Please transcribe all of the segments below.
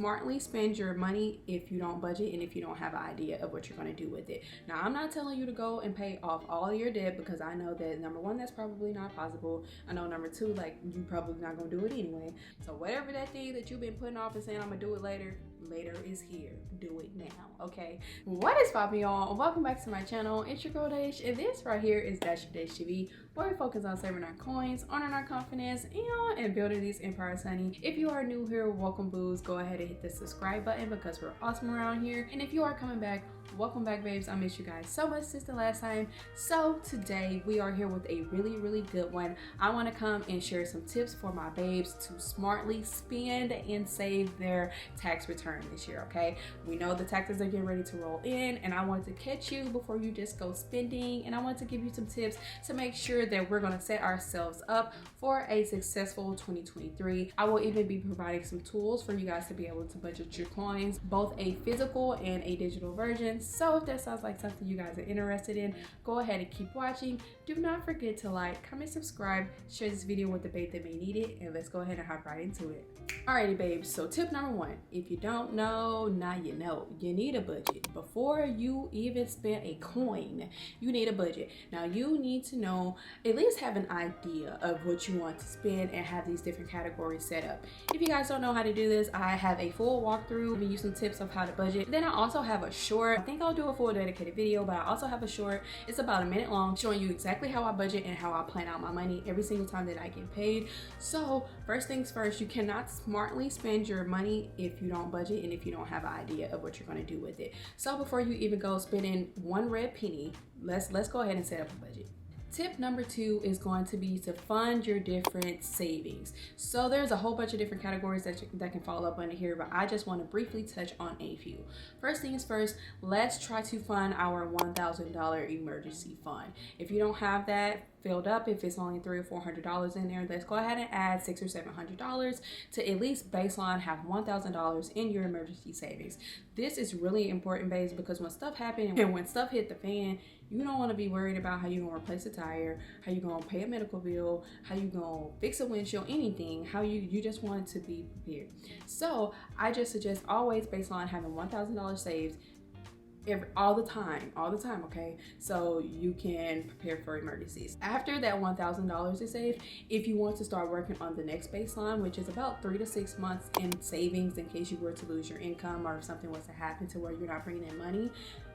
smartly spend your money if you don't budget and if you don't have an idea of what you're going to do with it. Now, I'm not telling you to go and pay off all of your debt, because I know that number one, that's probably not possible. I know number two, like, you probably not going to do it anyway. So whatever that thing that you've been putting off and saying I'm going to do it later is here. Do it now, okay? What is poppin', y'all? Welcome back to my channel. It's your girl Daysh, and this right here is DashofDaysh TV, where we focus on saving our coins, honoring our confidence, and building these empires, honey. If you are new here, welcome, boos. Go ahead and hit the subscribe button because we're awesome around here. And if you are coming back, welcome back, babes. I miss you guys so much since the last time. So today we are here with a really good one. I want to come and share some tips for my babes to smartly spend and save their tax return this year, okay? We know the taxes are getting ready to roll in, and I wanted to catch you before you just go spending, and I want to give you some tips to make sure that we're going to set ourselves up for a successful 2023. I will even be providing some tools for you guys to be able to budget your coins, both a physical and a digital version. So if that sounds like something you guys are interested in, go ahead and keep watching. Do not forget to like, comment, subscribe, share this video with the babe that may need it, and let's go ahead and hop right into it. Alrighty, babes, so tip number one, if you don't know, now you know. You need a budget. Before you even spend a coin, you need a budget. Now you need to know, at least have an idea of what you want to spend and have these different categories set up. If you guys don't know how to do this, I have a full walkthrough, giving you some tips of how to budget. Then I also have a short, I think I'll do a full dedicated video, but I also have a short, it's about a minute long, showing you exactly how I budget and how I plan out my money every single time that I get paid. So first things first, you cannot smartly spend your money if you don't budget and if you don't have an idea of what you're going to do with it. So before you even go spending one red penny, let's go ahead and set up a budget. Tip number two is going to be to fund your different savings. So there's a whole bunch of different categories that can fall up under here, but I just want to briefly touch on a few. First things first, let's try to fund our $1,000 emergency fund. If you don't have that filled up, if it's only $300 or $400 in there, let's go ahead and add $600 or $700 to at least baseline have $1,000 in your emergency savings. This is really important, babes, because when stuff happens and when stuff hit the fan, you don't want to be worried about how you're going to replace a tire, how you're going to pay a medical bill, how you're going to fix a windshield, anything, how you just want to be prepared. So I just suggest always baseline having $1,000 saved all the time, okay? So you can prepare for emergencies. After that $1,000 is saved, if you want to start working on the next baseline, which is about 3 to 6 months in savings in case you were to lose your income or if something was to happen to where you're not bringing in money,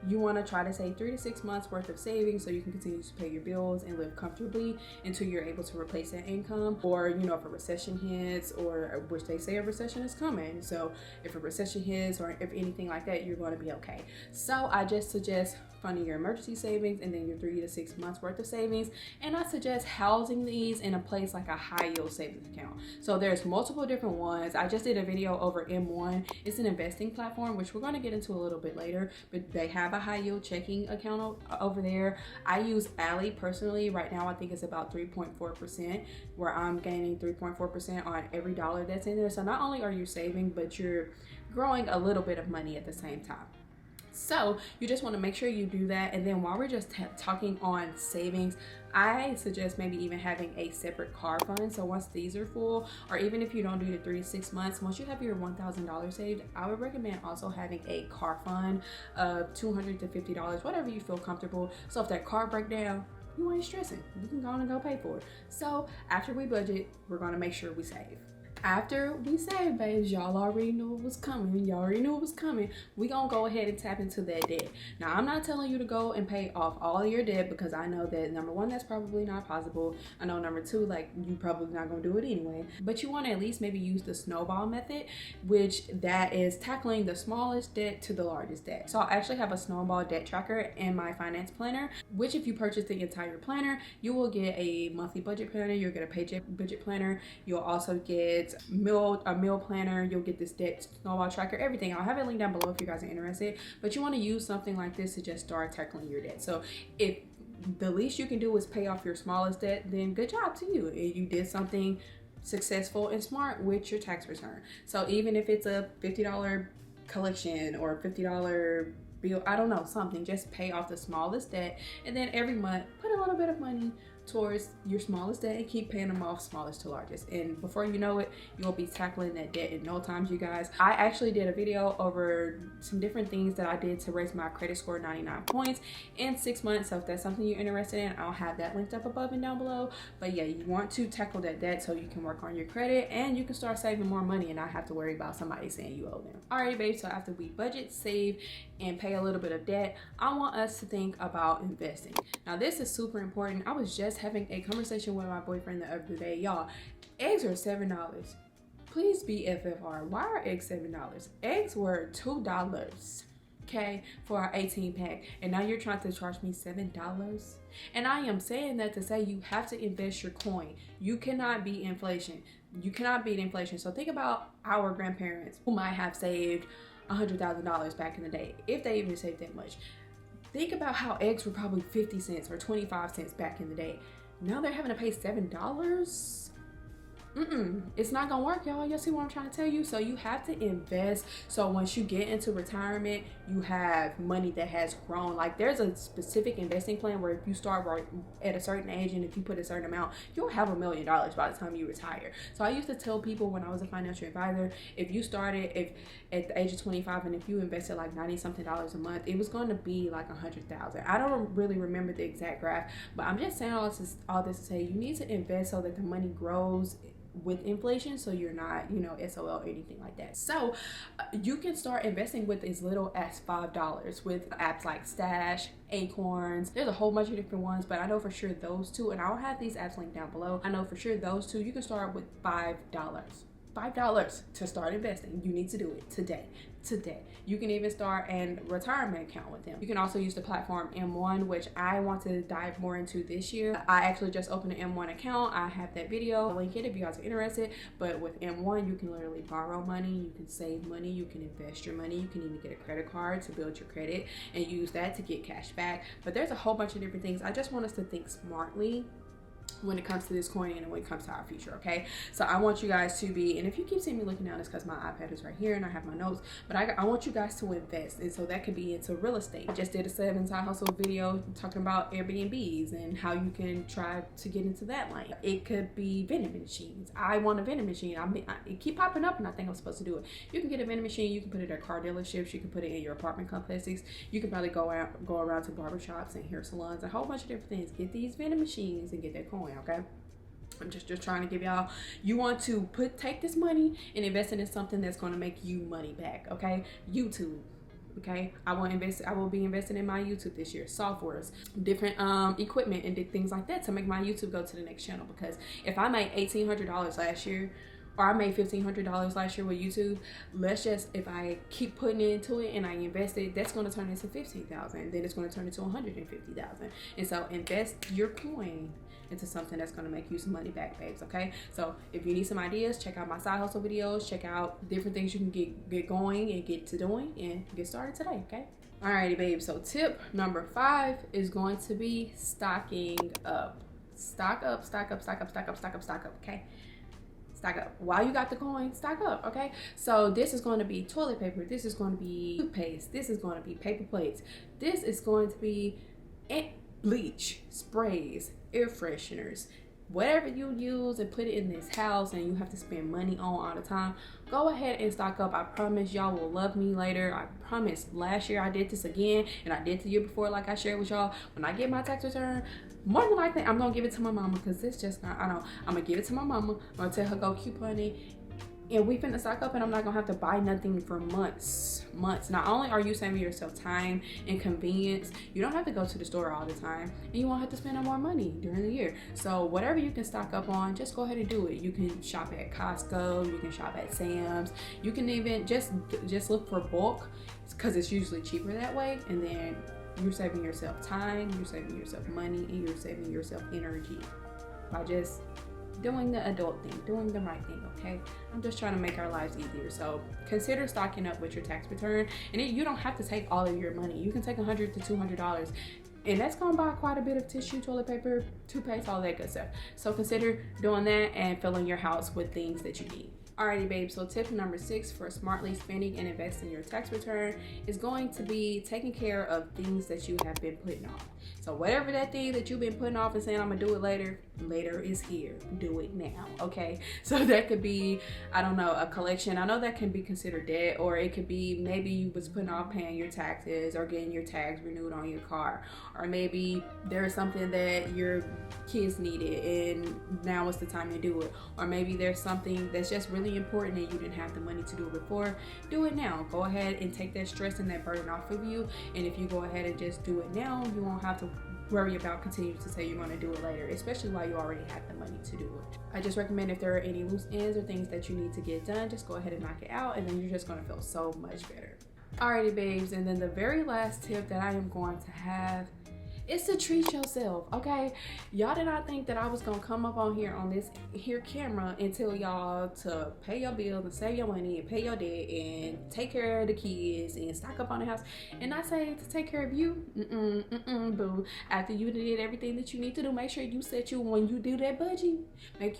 you want to try to save 3 to 6 months worth of savings so you can continue to pay your bills and live comfortably until you're able to replace that income. Or, you know, if a recession hits, or which they say a recession is coming, so if a recession hits or if anything like that, you're going to be okay. So I just suggest funding your emergency savings and then your 3 to 6 months worth of savings. And I suggest housing these in a place like a high yield savings account. So there's multiple different ones. I just did a video over M1. It's an investing platform, which we're going to get into a little bit later, but they have a high yield checking account over there. I use Ally personally. Right now I think it's about 3.4%, where I'm gaining 3.4% on every dollar that's in there. So not only are you saving, but you're growing a little bit of money at the same time. So you just want to make sure you do that. And then while we're just talking on savings, I suggest maybe even having a separate car fund. So once these are full, or even if you don't do the 3 to 6 months, once you have your $1,000 saved, I would recommend also having a car fund of $200 to $50, whatever you feel comfortable. So if that car breaks down, you ain't stressing. You can go on and go pay for it. So after we budget, we're going to make sure we save. After we save, babes, y'all already knew it was coming. We gonna go ahead and tap into that debt. Now, I'm not telling you to go and pay off all of your debt, because I know that number one, that's probably not possible. I know number two, like, you probably not gonna do it anyway. But you want to at least maybe use the snowball method, which that is tackling the smallest debt to the largest debt. So I actually have a snowball debt tracker in my finance planner, which if you purchase the entire planner, you will get a monthly budget planner, you'll get a paycheck budget planner, you'll also get a meal planner, you'll get this debt snowball tracker, everything. I'll have it linked down below if you guys are interested. But you want to use something like this to just start tackling your debt. So if the least you can do is pay off your smallest debt, then good job to you. You did something successful and smart with your tax return. So even if it's a $50 collection or $50 bill, I don't know, something, just pay off the smallest debt, and then every month put a little bit of money towards your smallest debt and keep paying them off smallest to largest. And before you know it, you'll be tackling that debt in no time, you guys. I actually did a video over some different things that I did to raise my credit score 99 points in 6 months. So if that's something you're interested in, I'll have that linked up above and down below. But yeah, you want to tackle that debt so you can work on your credit and you can start saving more money and not have to worry about somebody saying you owe them. Alrighty, babe, so after we budget, save, and pay a little bit of debt, I want us to think about investing. Now this is super important. I was just having a conversation with my boyfriend the other day. Y'all, eggs are $7. Please be FFR. Why are eggs $7? Eggs were $2, okay, for our 18 pack, and now you're trying to charge me $7? And I am saying that to say you have to invest your coin. You cannot beat inflation. You cannot beat inflation. So think about our grandparents who might have saved $100,000 back in the day, if they even saved that much. Think about how eggs were probably 50 cents or 25 cents back in the day. Now they're having to pay $7? It's not gonna work, y'all. You see what I'm trying to tell you? So you have to invest, so once you get into retirement, you have money that has grown. Like there's a specific investing plan where if you start right at a certain age and if you put a certain amount, you'll have $1 million by the time you retire. So I used to tell people when I was a financial advisor, if you started at the age of 25 and if you invested like $90 something a month, it was going to be like 100,000. I don't really remember the exact graph, but I'm just saying all this to say you need to invest so that the money grows with inflation, so you're not, you know, SOL or anything like that. So you can start investing with as little as $5 with apps like Stash, Acorns. There's a whole bunch of different ones, but I know for sure those two, and I'll have these apps linked down below. I know for sure those two, you can start with $5 to start investing. You need to do it today. You can even start a retirement account with them. You can also use the platform M1, which I want to dive more into this year. I actually just opened an M1 account. I have that video, I'll link it if you guys are interested. But with M1, you can literally borrow money, you can save money, you can invest your money, you can even get a credit card to build your credit and use that to get cash back. But there's a whole bunch of different things. I just want us to think smartly when it comes to this coin and when it comes to our future, okay? So I want you guys to be, and if you keep seeing me looking down, it's because my iPad is right here and I have my notes, but I want you guys to invest, and so that could be into real estate. I just did a 7 side hustle video talking about Airbnbs and how you can try to get into that line. It could be vending machines. I want a vending machine. It keep popping up and I think I'm supposed to do it. You can get a vending machine, you can put it at car dealerships, you can put it in your apartment complexes, you can probably go around to barbershops and hair salons, a whole bunch of different things. Get these vending machines and get that coin, okay? I'm just trying to give y'all, you want to take this money and invest it in something that's going to make you money back, okay? YouTube, okay? I will be investing in my YouTube this year, softwares, different equipment and things like that to make my YouTube go to the next channel. Because if I made $1,800 last year, or I made $1,500 last year with YouTube, let's just, if I keep putting into it and I invest it, that's going to turn into $15,000. Then it's going to turn into $150,000. And so invest your coin into something that's going to make you some money back, babes, okay? So if you need some ideas, check out my side hustle videos, check out different things you can get going and get to doing and get started today, okay? Alrighty, babe, so tip number 5 is going to be stocking up. Stock up, okay? Stock up. While you got the coin, stock up, okay? So this is going to be toilet paper, this is going to be toothpaste, this is going to be paper plates, this is going to be bleach, sprays, air fresheners, whatever you use and put it in this house and you have to spend money on all the time, go ahead and stock up. I promise y'all will love me later. I promise. Last year I did this again, and I did the year before, like I shared with y'all. When I get my tax return, more than likely I'm gonna give it to my mama, because it's just not, I'm gonna give it to my mama. I'm gonna tell her go coupon it, and we finna stock up, and I'm not gonna have to buy nothing for months. Not only are you saving yourself time and convenience, you don't have to go to the store all the time, and you won't have to spend no more money during the year. So whatever you can stock up on, just go ahead and do it. You can shop at Costco, you can shop at Sam's, you can even just look for bulk, because it's usually cheaper that way, and then you're saving yourself time, you're saving yourself money, and you're saving yourself energy by just doing the adult thing, doing the right thing, okay? I'm just trying to make our lives easier. So consider stocking up with your tax return, and you don't have to take all of your money. You can take $100 to $200, and that's gonna buy quite a bit of tissue, toilet paper, toothpaste, all that good stuff. So consider doing that and filling your house with things that you need. Alrighty, babe, so tip number 6 for smartly spending and investing your tax return is going to be taking care of things that you have been putting off. So whatever that thing that you've been putting off and saying, I'm gonna do it later, later is here. Do it now, okay? So that could be, I don't know, a collection. I know that can be considered debt, or it could be maybe you was putting off paying your taxes or getting your tags renewed on your car, or maybe there's something that your kids needed and now is the time to do it, or maybe there's something that's just really important and you didn't have the money to do it before. Do it now. Go ahead and take that stress and that burden off of you, and if you go ahead and just do it now, you won't have to worry about continuing to say you're going to do it later, especially while you already have the money to do it. I just recommend if there are any loose ends or things that you need to get done, just go ahead and knock it out, and then you're just going to feel so much better. Alrighty, babes, and then the very last tip that I am going to have is to treat yourself, okay? Y'all did not think that I was gonna come up on here on this here camera and tell y'all to pay your bills and save your money and pay your debt and take care of the kids and stock up on the house and not say to take care of you. Boo. After you did everything that you need to do, make sure you set you, when you do that budget, make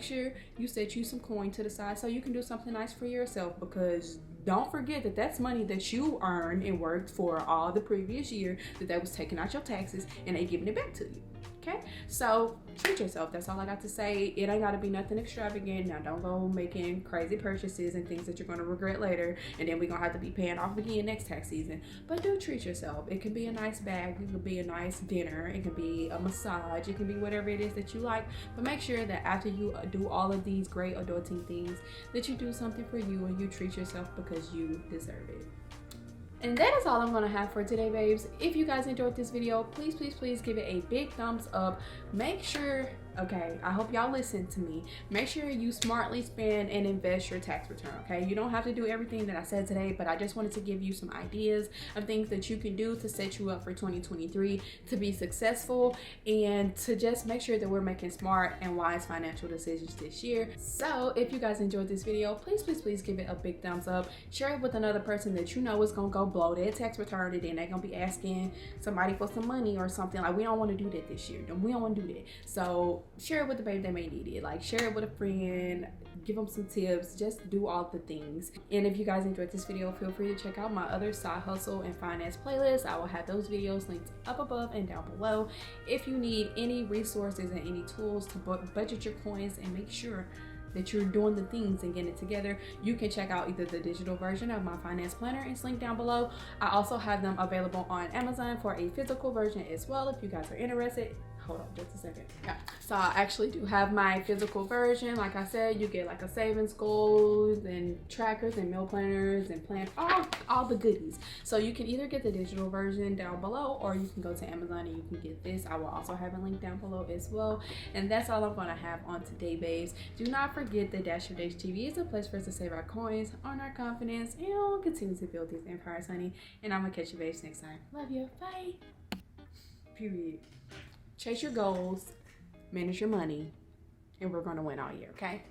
sure you set you some coin to the side so you can do something nice for yourself, because don't forget that that's money that you earned and worked for all the previous year, that was taking out your taxes and they giving it back to you. Okay, so treat yourself. That's all I got to say. It ain't got to be nothing extravagant. Now, don't go making crazy purchases and things that you're going to regret later, and then we're going to have to be paying off again next tax season. But do treat yourself. It can be a nice bag. It could be a nice dinner. It can be a massage. It can be whatever it is that you like. But make sure that after you do all of these great adulting things, that you do something for you and you treat yourself, because you deserve it. And that is all I'm gonna have for today, babes. If you guys enjoyed this video, please give it a big thumbs up. Make sure, okay, I hope y'all listen to me. Make sure you smartly spend and invest your tax return, okay? You don't have to do everything that I said today, but I just wanted to give you some ideas of things that you can do to set you up for 2023 to be successful, and to just make sure that we're making smart and wise financial decisions this year. So if you guys enjoyed this video, please give it a big thumbs up. Share it with another person that you know is gonna go blow their tax return, and then they're gonna be asking somebody for some money or something. Like, we don't want to do that this year. We don't want to do that. So share it with the baby that may need it. Like, share it with a friend, give them some tips, just do all the things. And if you guys enjoyed this video, feel free to check out my other side hustle and finance playlist. I will have those videos linked up above and down below. If you need any resources and any tools to budget your coins and make sure that you're doing the things and getting it together, you can check out either the digital version of my finance planner, it's linked down below. I also have them available on Amazon for a physical version as well, if you guys are interested. Hold on just a second. Yeah, so I actually do have my physical version. Like I said, you get like a savings goals and trackers and meal planners and all the goodies. So you can either get the digital version down below, or you can go to Amazon and you can get this. I will also have a link down below as well. And that's all I'm gonna have on today, babes. Do not forget that DashofDaysh TV is a place for us to save our coins, earn our confidence, and continue to build these empires, honey. And I'm gonna catch you, babes, next time. Love you. Bye. Period. Chase your goals, manage your money, and we're going to win all year, okay?